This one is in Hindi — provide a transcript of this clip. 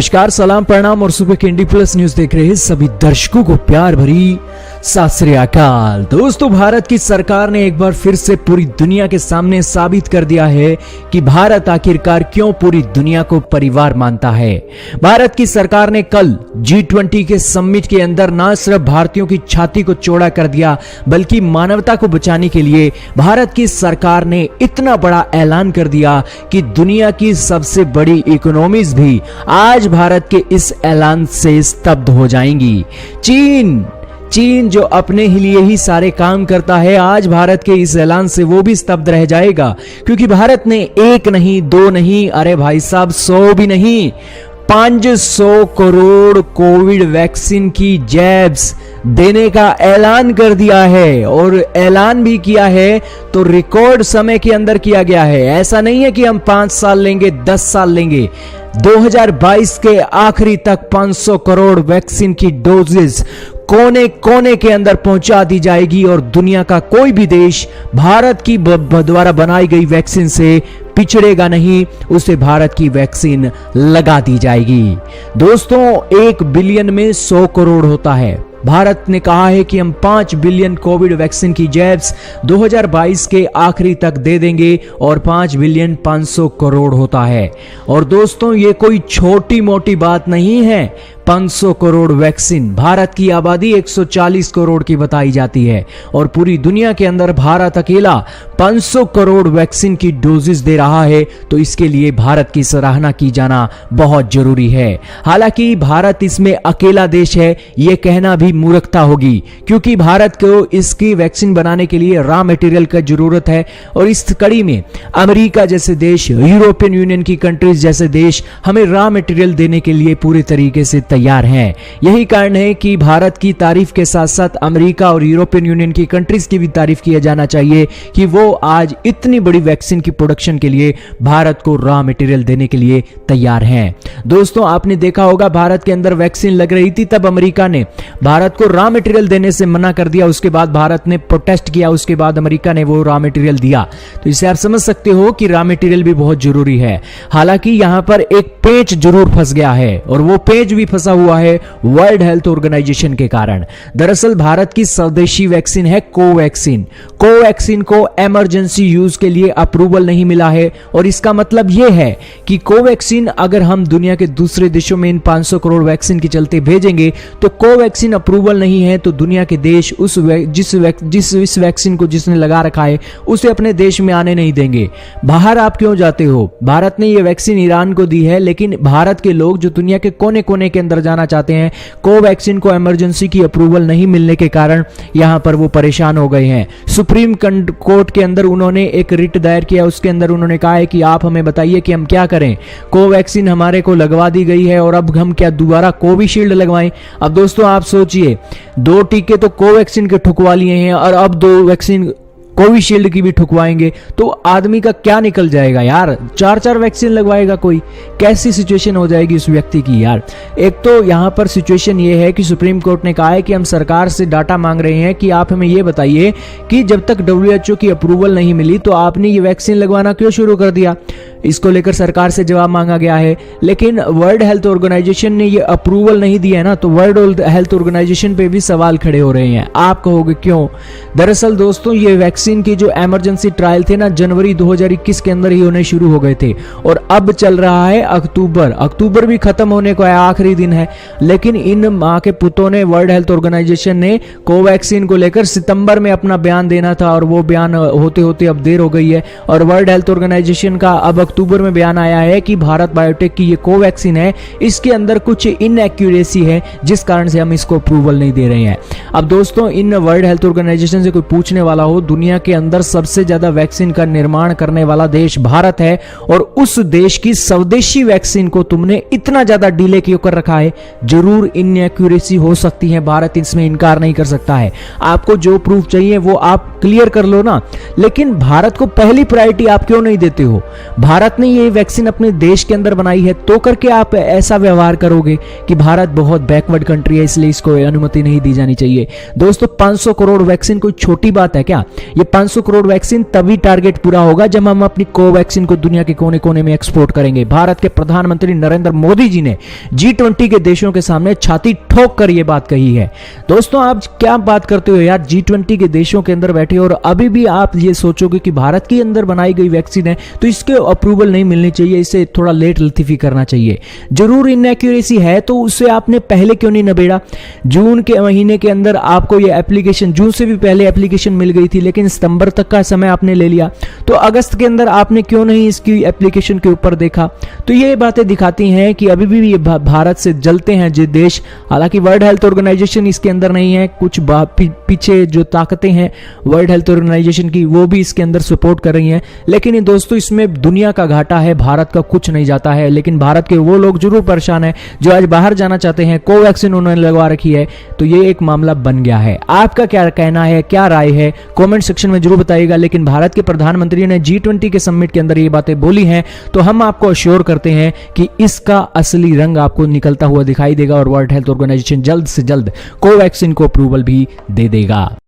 नमस्कार, सलाम, प्रणाम और सुबह के इंडी प्लस न्यूज देख रहे हैं सभी दर्शकों को प्यार भरी सत श्री अकाल। दोस्तों, भारत की सरकार ने एक बार फिर से पूरी दुनिया के सामने साबित कर दिया है कि भारत आखिरकार क्यों पूरी दुनिया को परिवार मानता है। भारत की सरकार ने कल G20 के समिट के अंदर न सिर्फ भारतीयों की छाती को चौड़ा कर दिया, बल्कि मानवता को बचाने के लिए भारत की सरकार ने इतना बड़ा ऐलान कर दिया कि दुनिया की सबसे बड़ी इकोनॉमीज भी आज भारत के इस ऐलान से स्तब्ध हो जाएंगी। चीन जो अपने लिए ही सारे काम करता है, आज भारत के इस ऐलान से वो भी स्तब्ध रह जाएगा, क्योंकि भारत ने एक नहीं, दो नहीं, अरे भाई साहब 100 भी नहीं, 500 करोड़ कोविड वैक्सीन की जैब्स देने का ऐलान कर दिया है। और ऐलान भी किया है तो रिकॉर्ड समय के अंदर किया गया है। ऐसा नहीं है कि हम 5 साल लेंगे, 10 साल लेंगे। 2022 के आखिरी तक 500 करोड़ वैक्सीन की डोजेस कोने कोने के अंदर पहुंचा दी जाएगी और दुनिया का कोई भी देश भारत की द्वारा बनाई गई वैक्सीन से पिछड़ेगा नहीं, उसे भारत की वैक्सीन लगा दी जाएगी। दोस्तों, 1 बिलियन में 100 करोड़ होता है। भारत ने कहा है कि हम 5 बिलियन कोविड वैक्सीन की जैब्स 2022 के आखिरी तक दे देंगे और 5 बिलियन 500 करोड़ होता है। और दोस्तों, ये कोई छोटी मोटी बात नहीं है। 500 करोड़ वैक्सीन, भारत की आबादी 140 करोड़ की बताई जाती है और पूरी दुनिया के अंदर भारत अकेला 500 करोड़ वैक्सीन की डोजेस दे रहा है, तो इसके लिए भारत की सराहना की जाना बहुत जरूरी है। हालांकि भारत इसमें अकेला देश है, यह कहना भी मूर्खता होगी, क्योंकि भारत को इसकी वैक्सीन बनाने के लिए रॉ मटेरियल की जरूरत है और इस कड़ी में अमेरिका जैसे देश, यूरोपियन यूनियन की कंट्रीज जैसे देश हमें रॉ मटेरियल देने के लिए पूरी तरीके से तैयार हैं। यही कारण है कि भारत की तारीफ के साथ साथ अमेरिका और यूरोपियन यूनियन की कंट्रीज की भी तारीफ किया जाना चाहिए कि वो आज इतनी बड़ी वैक्सीन की प्रोडक्शन के लिए भारत को रॉ मटेरियल देने के लिए तैयार हैं। दोस्तों, आपने देखा होगा भारत के अंदर वैक्सीन लग रही थी, तब अमेरिका ने भारत को रॉ मटेरियल देने से मना कर दिया। उसके बाद भारत ने प्रोटेस्ट किया, उसके बाद अमेरिका ने वो रॉ मटेरियल दिया। तो इससे आप समझ सकते हो कि रॉ मटेरियल भी बहुत जरूरी है। हालांकि यहां पर एक पेच जरूर फंस गया है और वो पेच भी फंसा हुआ है वर्ल्ड हेल्थ ऑर्गेनाइजेशन के कारण। दरअसल भारत की स्वदेशी वैक्सीन है कोवैक्सीन। कोवैक्सीन को इमरजेंसी यूज के लिए अप्रूवल नहीं मिला है और इसका मतलब यह है कि कोवैक्सीन अगर हम दुनिया के दूसरे देशों में इन 500 करोड़ वैक्सीन के चलते भेजेंगे तो कोवैक्सीन अप्रूवल नहीं है, तो दुनिया के देश जिस वैक्सीन को जिसने लगा रखा है उसे अपने देश में आने नहीं देंगे। बाहर आप क्यों जाते हो? भारत ने यह वैक्सीन ईरान को दी है, लेकिन भारत के लोग जो दुनिया के कोने कोने के अंदर जाना चाहते हैं, कोवैक्सीन को इमरजेंसी की अप्रूवल नहीं मिलने के कारण यहां पर वो परेशान हो गए हैं। सुप्रीम कोर्ट के अंदर उन्होंने एक रिट दायर किया, उसके अंदर उन्होंने कहा है कि आप हमें बताइए कि हम क्या करें। कोवैक्सीन हमारे को लगवा दी गई है और अब हम क्या दोबारा कोविशील्ड लगवाएं? अब दोस्तों आप सोचिए, 2 टीके तो कोवैक्सीन के ठुकवा लिए हैं और अब 2 वैक्सीन कोविशील्ड की भी ठुकवाएंगे, तो आदमी का क्या निकल जाएगा यार? 4-4 वैक्सीन लगवाएगा कोई? कैसी सिचुएशन हो जाएगी उस व्यक्ति की यार। एक तो यहां पर सिचुएशन ये है कि सुप्रीम कोर्ट ने कहा है कि हम सरकार से डाटा मांग रहे हैं कि आप हमें ये बताइए कि जब तक WHO की अप्रूवल नहीं मिली तो आपने ये वैक्सीन लगवाना क्यों शुरू कर दिया। इसको लेकर सरकार से जवाब मांगा गया है, लेकिन वर्ल्ड हेल्थ ऑर्गेनाइजेशन ने ये अप्रूवल नहीं दिया है ना, तो वर्ल्ड हेल्थ ऑर्गेनाइजेशन पे भी सवाल खड़े हो रहे हैं। आप कहोगे क्यों? दरअसल दोस्तों, ये वैक्सीन की जो इमरजेंसी ट्रायल थे ना, जनवरी 2021 के अंदर ही होने शुरू हो गए थे और अब चल रहा है अक्टूबर भी खत्म होने को है, आखिरी दिन है। लेकिन इन मां के पुतों ने, वर्ल्ड हेल्थ ऑर्गेनाइजेशन ने कोवैक्सीन को लेकर सितंबर में अपना बयान देना था और वो बयान होते होते अब देर हो गई है और वर्ल्ड हेल्थ ऑर्गेनाइजेशन का अब अक्टूबर में बयान आया है कि भारत बायोटेक की ये कोवैक्सीन है, इसके अंदर कुछ इनएक्यूरेसी है जिस कारण से हम इसको अप्रूवल नहीं दे रहे हैं। अब दोस्तों, इन वर्ल्ड हेल्थ ऑर्गेनाइजेशन से कोई पूछने वाला हो, दुनिया के अंदर सबसे ज्यादा वैक्सीन का निर्माण करने वाला देश भारत है और उस देश की स्वदेशी वैक्सीन को तुमने इतना ज्यादा डिले क्यों कर रखा है? जरूर इनएक्यूरेसी हो सकती है, भारत इसमें इनकार नहीं कर सकता है। आपको जो प्रूफ चाहिए वो आप क्लियर कर लो ना, लेकिन भारत को पहली प्रायोरिटी आप क्यों नहीं देते हो? भारत भारत ने ये वैक्सीन अपने देश के अंदर बनाई है तो करके आप ऐसा व्यवहार करोगे कि भारत बहुत बैकवर्ड कंट्री है इसलिए इसको अनुमति नहीं दी जानी चाहिए। दोस्तों 500 करोड़ वैक्सीन कोई छोटी बात है क्या? ये 500 करोड़ वैक्सीन तभी टारगेट पूरा होगा जब हम अपनी कोवैक्सीन को दुनिया के कोने कोने में एक्सपोर्ट करेंगे। भारत के प्रधानमंत्री नरेंद्र मोदी जी ने G20 के देशों के सामने छाती ठोक कर यह बात कही है। दोस्तों आप क्या बात करते हो यार, G20 के देशों के अंदर बैठे और अभी भी आप ये सोचोगे कि भारत के अंदर बनाई गई वैक्सीन है तो इसके अप्रूवल नहीं मिलनी चाहिए, इसे थोड़ा लेट लतीफी करना चाहिए। जरूर इनएक्यूरेसी है तो उससे आपने पहले क्यों नहीं निबेड़ा? जून के महीने के अंदर आपको ये एप्लीकेशन, जून से भी पहले एप्लीकेशन मिल गई थी लेकिन सितंबर तक का समय आपने ले लिया, तो अगस्त के अंदर आपने क्यों नहीं इसकी एप्लीकेशन के ऊपर देखा? तो ये बातें दिखाती हैं कि अभी भी ये भारत से जलते हैं जो देश। हालांकि वर्ल्ड हेल्थ ऑर्गेनाइजेशन इसके अंदर नहीं है, कुछ पीछे जो ताकतें हैं वर्ल्ड हेल्थ ऑर्गेनाइजेशन की वो भी इसके अंदर सपोर्ट कर रही हैं, लेकिन दोस्तों इसमें दुनिया का घाटा है, भारत का कुछ नहीं जाता है। लेकिन भारत के वो लोग जरूर परेशान है जो आज बाहर जाना चाहते हैं, कोवैक्सीन उन्होंने लगवा रखी है, तो ये एक मामला बन गया है। आपका क्या कहना है, क्या राय है, कमेंट सेक्शन में जरूर बताइएगा। लेकिन भारत के प्रधानमंत्री ने G20 के समिट के अंदर ये बातें बोली हैं तो हम आपको अश्योर करते हैं कि इसका असली रंग आपको निकलता हुआ दिखाई देगा और वर्ल्ड हेल्थ ऑर्गेनाइजेशन जल्द से जल्द कोवैक्सीन को अप्रूवल भी दे देगा।